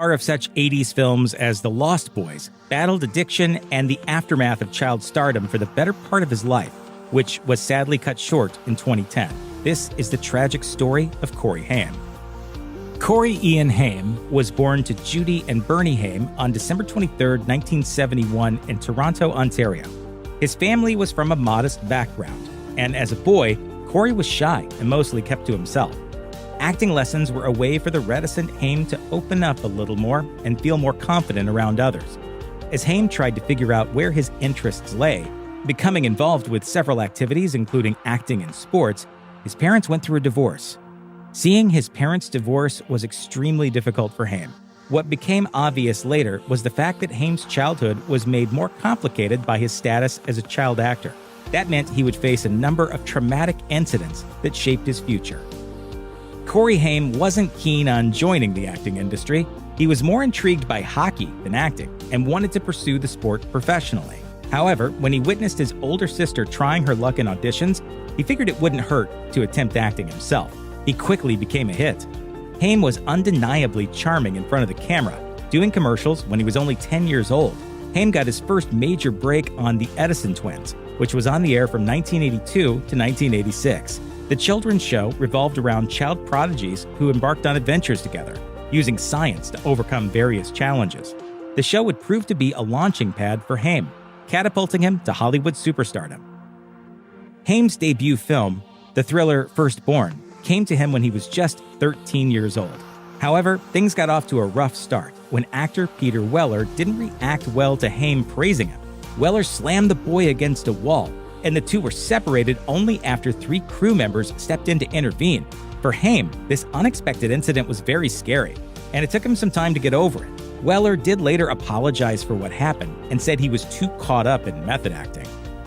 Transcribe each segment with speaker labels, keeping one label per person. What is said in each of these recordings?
Speaker 1: Star of such 80s films as The Lost Boys, battled addiction and the aftermath of child stardom for the better part of his life, which was sadly cut short in 2010. This is the tragic story of Corey Haim. Corey Ian Haim was born to Judy and Bernie Haim on December 23, 1971 in Toronto, Ontario. His family was from a modest background, and as a boy, Corey was shy and mostly kept to himself. Acting lessons were a way for the reticent Haim to open up a little more and feel more confident around others. As Haim tried to figure out where his interests lay, becoming involved with several activities including acting and sports, his parents went through a divorce. Seeing his parents' divorce was extremely difficult for Haim. What became obvious later was the fact that Haim's childhood was made more complicated by his status as a child actor. That meant he would face a number of traumatic incidents that shaped his future. Corey Haim wasn't keen on joining the acting industry. He was more intrigued by hockey than acting and wanted to pursue the sport professionally. However, when he witnessed his older sister trying her luck in auditions, he figured it wouldn't hurt to attempt acting himself. He quickly became a hit. Haim was undeniably charming in front of the camera, doing commercials when he was only 10 years old. Haim got his first major break on The Edison Twins, which was on the air from 1982 to 1986. The children's show revolved around child prodigies who embarked on adventures together, using science to overcome various challenges. The show would prove to be a launching pad for Haim, catapulting him to Hollywood superstardom. Haim's debut film, the thriller Firstborn, came to him when he was just 13 years old. However, things got off to a rough start when actor Peter Weller didn't react well to Haim praising him. Weller slammed the boy against a wall, and the two were separated only after 3 crew members stepped in to intervene. For Haim, this unexpected incident was very scary, and it took him some time to get over it. Weller did later apologize for what happened and said he was too caught up in method acting.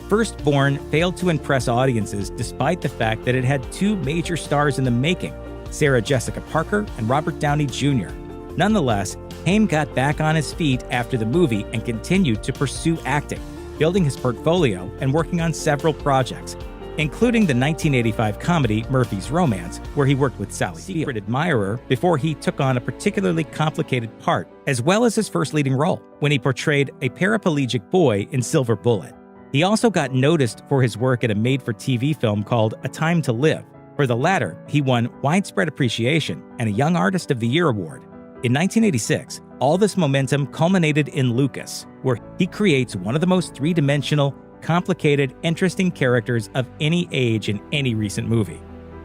Speaker 1: Firstborn failed to impress audiences despite the fact that it had 2 major stars in the making, Sarah Jessica Parker and Robert Downey Jr. Nonetheless, Haim got back on his feet after the movie and continued to pursue acting, building his portfolio and working on several projects, including the 1985 comedy Murphy's Romance, where he worked with Sally Field, secret admirer, before he took on a particularly complicated part, as well as his first leading role, when he portrayed a paraplegic boy in Silver Bullet. He also got noticed for his work in a made-for-TV film called A Time to Live. For the latter, he won widespread appreciation and a Young Artist of the Year award. In 1986, all this momentum culminated in Lucas, where he creates one of the most three-dimensional, complicated, interesting characters of any age in any recent movie.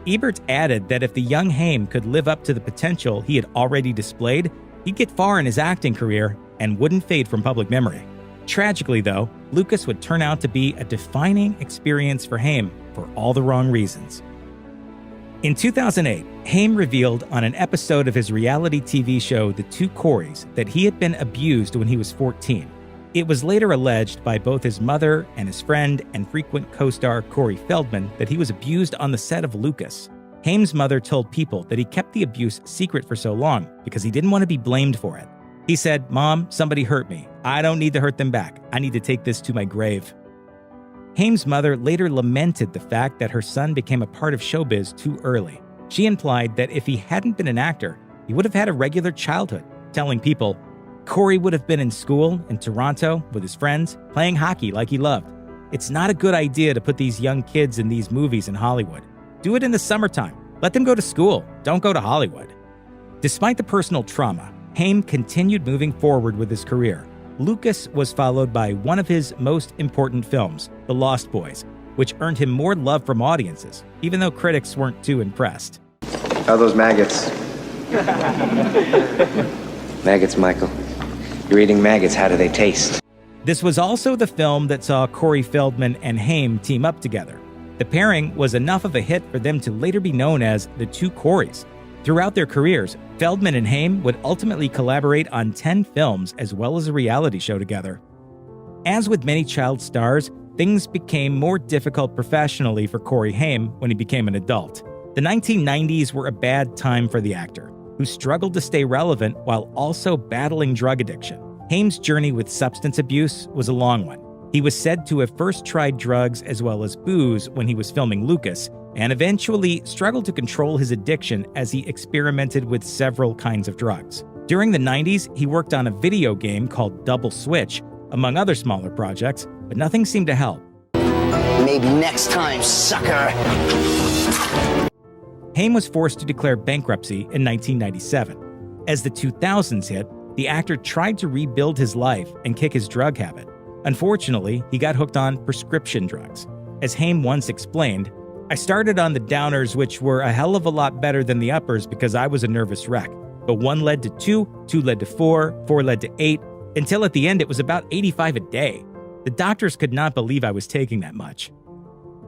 Speaker 1: Ebert added that if the young Haim could live up to the potential he had already displayed, he'd get far in his acting career and wouldn't fade from public memory. Tragically, though, Lucas would turn out to be a defining experience for Haim for all the wrong reasons. In 2008, Haim revealed on an episode of his reality TV show The Two Coreys that he had been abused when he was 14. It was later alleged by both his mother and his friend and frequent co-star Corey Feldman that he was abused on the set of Lucas. Haim's mother told People that he kept the abuse secret for so long because he didn't want to be blamed for it. He said, "Mom, somebody hurt me. I don't need to hurt them back. I need to take this to my grave." Haim's mother later lamented the fact that her son became a part of showbiz too early. She implied that if he hadn't been an actor, he would have had a regular childhood, telling People, "Corey would have been in school in Toronto with his friends, playing hockey like he loved. It's not a good idea to put these young kids in these movies in Hollywood. Do it in the summertime. Let them go to school. Don't go to Hollywood." Despite the personal trauma, Haim continued moving forward with his career. Lucas was followed by one of his most important films, The Lost Boys, which earned him more love from audiences, even though critics weren't too impressed.
Speaker 2: How are those maggots? Maggots, Michael. You're eating maggots. How do they taste?
Speaker 1: This was also the film that saw Corey Feldman and Haim team up together. The pairing was enough of a hit for them to later be known as the Two Coreys. Throughout their careers, Feldman and Haim would ultimately collaborate on 10 films as well as a reality show together. As with many child stars, things became more difficult professionally for Corey Haim when he became an adult. The 1990s were a bad time for the actor, who struggled to stay relevant while also battling drug addiction. Haim's journey with substance abuse was a long one. He was said to have first tried drugs as well as booze when he was filming Lucas, and eventually struggled to control his addiction as he experimented with several kinds of drugs. During the 90s, he worked on a video game called Double Switch, among other smaller projects, but nothing seemed to help.
Speaker 3: Maybe next time, sucker.
Speaker 1: Haim was forced to declare bankruptcy in 1997. As the 2000s hit, the actor tried to rebuild his life and kick his drug habit. Unfortunately, he got hooked on prescription drugs. As Haim once explained, "I started on the downers, which were a hell of a lot better than the uppers because I was a nervous wreck. But one led to two led to four led to 8, until at the end it was about 85 a day. The doctors could not believe I was taking that much."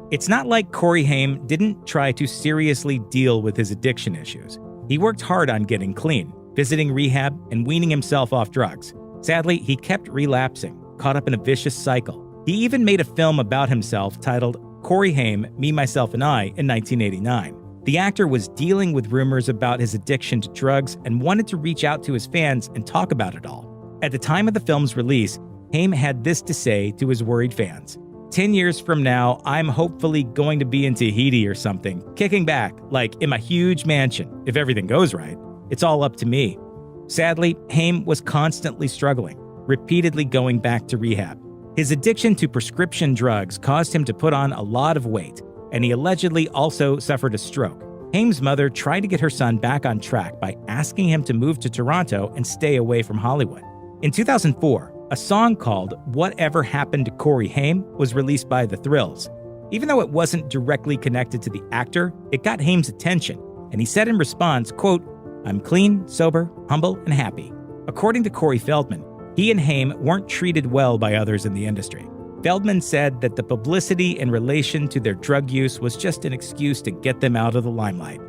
Speaker 1: It's not like Corey Haim didn't try to seriously deal with his addiction issues. He worked hard on getting clean, visiting rehab, and weaning himself off drugs. Sadly, he kept relapsing, caught up in a vicious cycle. He even made a film about himself titled Corey Haim, Me, Myself, and I in 1989. The actor was dealing with rumors about his addiction to drugs and wanted to reach out to his fans and talk about it all. At the time of the film's release, Haim had this to say to his worried fans: "10 years from now, I'm hopefully going to be in Tahiti or something, kicking back, like in my huge mansion. If everything goes right, it's all up to me." Sadly, Haim was constantly struggling, repeatedly going back to rehab. His addiction to prescription drugs caused him to put on a lot of weight, and he allegedly also suffered a stroke. Haim's mother tried to get her son back on track by asking him to move to Toronto and stay away from Hollywood. In 2004, a song called Whatever Happened to Corey Haim was released by The Thrills. Even though it wasn't directly connected to the actor, it got Haim's attention, and he said in response, quote, "I'm clean, sober, humble, and happy." According to Corey Feldman, he and Haim weren't treated well by others in the industry. Feldman said that the publicity in relation to their drug use was just an excuse to get them out of the limelight.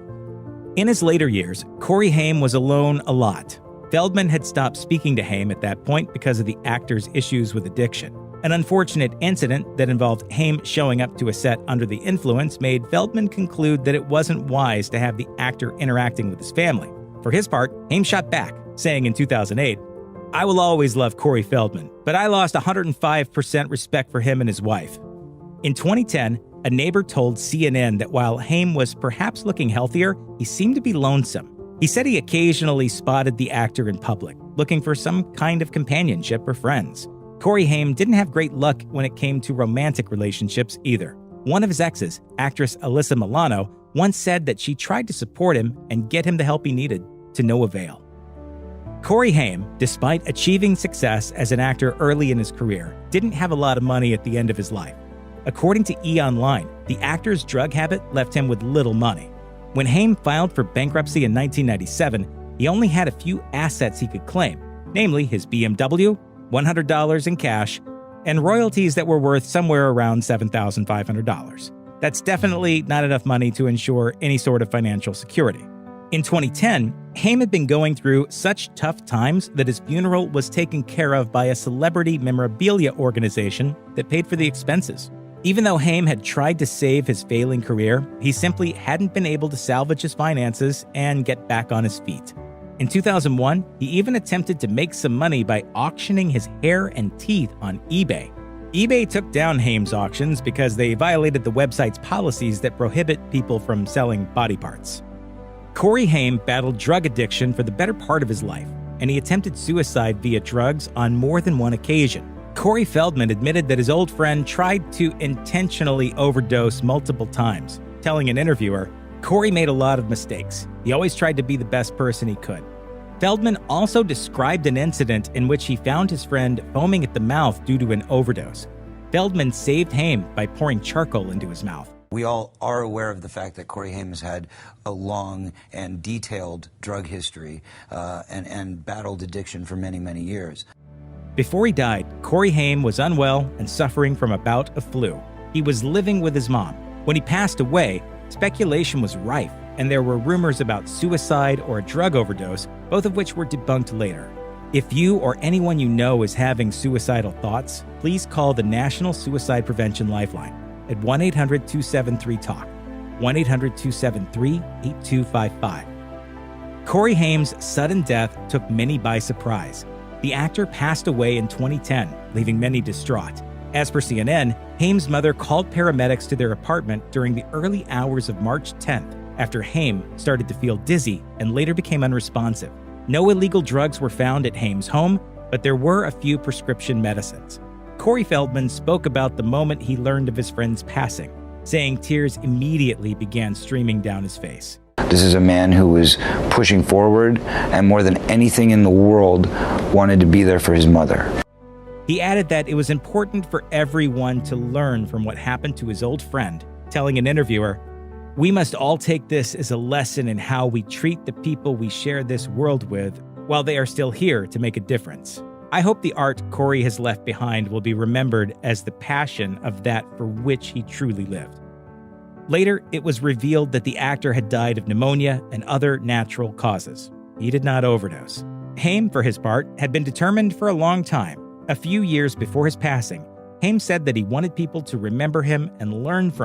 Speaker 1: In his later years, Corey Haim was alone a lot. Feldman had stopped speaking to Haim at that point because of the actor's issues with addiction. An unfortunate incident that involved Haim showing up to a set under the influence made Feldman conclude that it wasn't wise to have the actor interacting with his family. For his part, Haim shot back, saying in 2008, "I will always love Corey Feldman, but I lost 105% respect for him and his wife." In 2010, a neighbor told CNN that while Haim was perhaps looking healthier, he seemed to be lonesome. He said he occasionally spotted the actor in public, looking for some kind of companionship or friends. Corey Haim didn't have great luck when it came to romantic relationships either. One of his exes, actress Alyssa Milano, once said that she tried to support him and get him the help he needed, to no avail. Corey Haim, despite achieving success as an actor early in his career, didn't have a lot of money at the end of his life. According to E! Online, the actor's drug habit left him with little money. When Haim filed for bankruptcy in 1997, he only had a few assets he could claim, namely his BMW, $100 in cash, and royalties that were worth somewhere around $7,500. That's definitely not enough money to ensure any sort of financial security. In 2010, Haim had been going through such tough times that his funeral was taken care of by a celebrity memorabilia organization that paid for the expenses. Even though Haim had tried to save his failing career, he simply hadn't been able to salvage his finances and get back on his feet. In 2001, he even attempted to make some money by auctioning his hair and teeth on eBay. eBay took down Haim's auctions because they violated the website's policies that prohibit people from selling body parts. Corey Haim battled drug addiction for the better part of his life, and he attempted suicide via drugs on more than one occasion. Corey Feldman admitted that his old friend tried to intentionally overdose multiple times, telling an interviewer, "Corey made a lot of mistakes. He always tried to be the best person he could." Feldman also described an incident in which he found his friend foaming at the mouth due to an overdose. Feldman saved Haim by pouring charcoal into his mouth.
Speaker 4: We all are aware of the fact that Corey Haim has had a long and detailed drug history and battled addiction for many, many years.
Speaker 1: Before he died, Corey Haim was unwell and suffering from a bout of flu. He was living with his mom. When he passed away, speculation was rife, and there were rumors about suicide or a drug overdose, both of which were debunked later. If you or anyone you know is having suicidal thoughts, please call the National Suicide Prevention Lifeline at 1-800-273-TALK, 1-800-273-8255. Corey Haim's sudden death took many by surprise. The actor passed away in 2010, leaving many distraught. As per CNN, Haim's mother called paramedics to their apartment during the early hours of March 10th after Haim started to feel dizzy and later became unresponsive. No illegal drugs were found at Haim's home, but there were a few prescription medicines. Corey Feldman spoke about the moment he learned of his friend's passing, saying tears immediately began streaming down his face.
Speaker 4: This is a man who was pushing forward and more than anything in the world wanted to be there for his mother.
Speaker 1: He added that it was important for everyone to learn from what happened to his old friend, telling an interviewer, "We must all take this as a lesson in how we treat the people we share this world with while they are still here to make a difference. I hope the art Corey has left behind will be remembered as the passion of that for which he truly lived." Later, it was revealed that the actor had died of pneumonia and other natural causes. He did not overdose. Haim, for his part, had been determined for a long time. A few years before his passing, Haim said that he wanted people to remember him and learn from